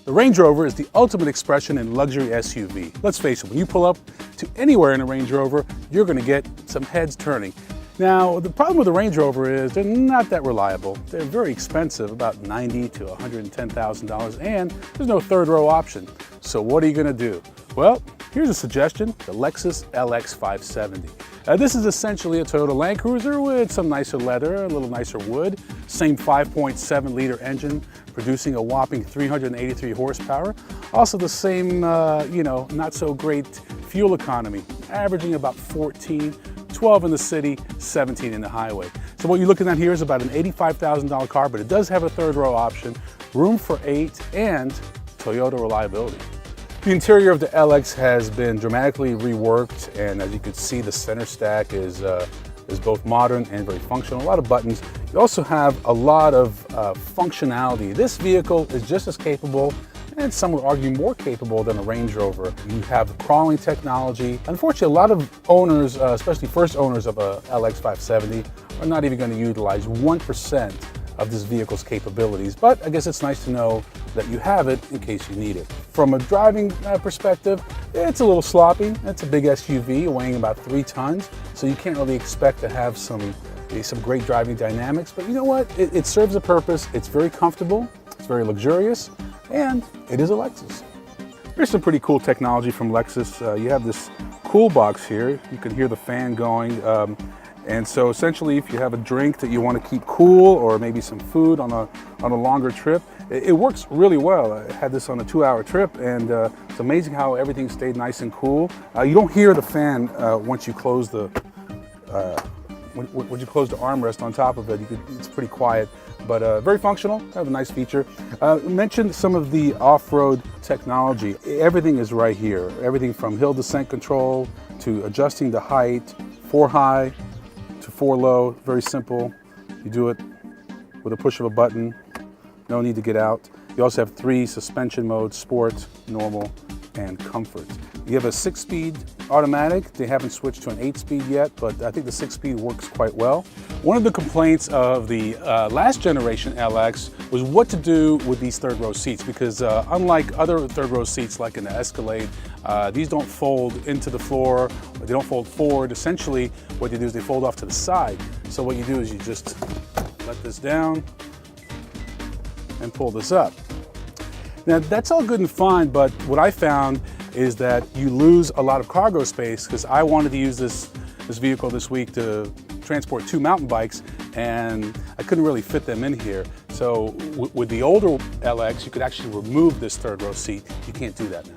The Range Rover is the ultimate expression in luxury SUV. Let's face it, when you pull up to anywhere in a Range Rover, you're going to get some heads turning. Now, the problem with the Range Rover is they're not that reliable. They're very expensive, about $90,000 to $110,000, and there's no third row option. So what are you going to do? Well, here's a suggestion, the Lexus LX 570. This is essentially a Toyota Land Cruiser with some nicer leather, a little nicer wood, same 5.7 liter engine, producing a whopping 383 horsepower. Also the same, not so great fuel economy, averaging about 14, 12 in the city, 17 in the highway. So what you're looking at here is about an $85,000 car, but it does have a third row option, room for 8, and Toyota reliability. The interior of the LX has been dramatically reworked, and as you can see, the center stack is both modern and very functional. A lot of buttons. You also have a lot of functionality. This vehicle is just as capable, and some would argue more capable, than a Range Rover. You have crawling technology. Unfortunately, a lot of owners, especially first owners of a LX 570, are not even going to utilize 1% of this vehicle's capabilities, but I guess it's nice to know that you have it in case you need it. From a driving perspective, it's a little sloppy. It's a big SUV weighing about 3 tons, so you can't really expect to have some great driving dynamics, but you know what? It serves a purpose. It's very comfortable, it's very luxurious, and it is a Lexus. Here's some pretty cool technology from Lexus. You have this cool box here. You can hear the fan going. And so essentially, if you have a drink that you want to keep cool, or maybe some food on a longer trip, it works really well. I had this on a 2-hour trip, and it's amazing how everything stayed nice and cool. You don't hear the fan once you close the armrest on top of it. It's pretty quiet, but very functional. Have a nice feature. Mentioned some of the off-road technology. Everything is right here. Everything from hill descent control to adjusting the height, 4 high to 4 low, very simple. You do it with a push of a button, no need to get out. You also have 3 suspension modes, sport, normal, and comfort. You have a 6-speed automatic. They haven't switched to an 8-speed yet, but I think the 6-speed works quite well. One of the complaints of the last generation LX was what to do with these third row seats, because unlike other third row seats like in the Escalade, these don't fold into the floor, they don't fold forward. Essentially, what you do is they fold off to the side. So what you do is you just let this down and pull this up. Now that's all good and fine, but what I found is that you lose a lot of cargo space, because I wanted to use this vehicle this week to transport 2 mountain bikes, and I couldn't really fit them in here. So with the older LX, you could actually remove this third row seat. You can't do that now.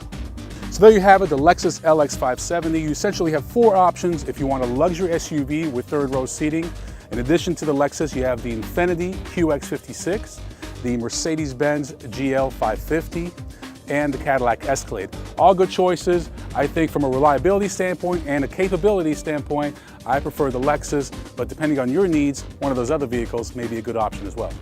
So there you have it, the Lexus LX 570. You essentially have 4 options if you want a luxury SUV with third row seating. In addition to the Lexus, you have the Infiniti QX56, the Mercedes-Benz GL 550, and the Cadillac Escalade. All good choices. I think from a reliability standpoint and a capability standpoint, I prefer the Lexus, but depending on your needs, one of those other vehicles may be a good option as well.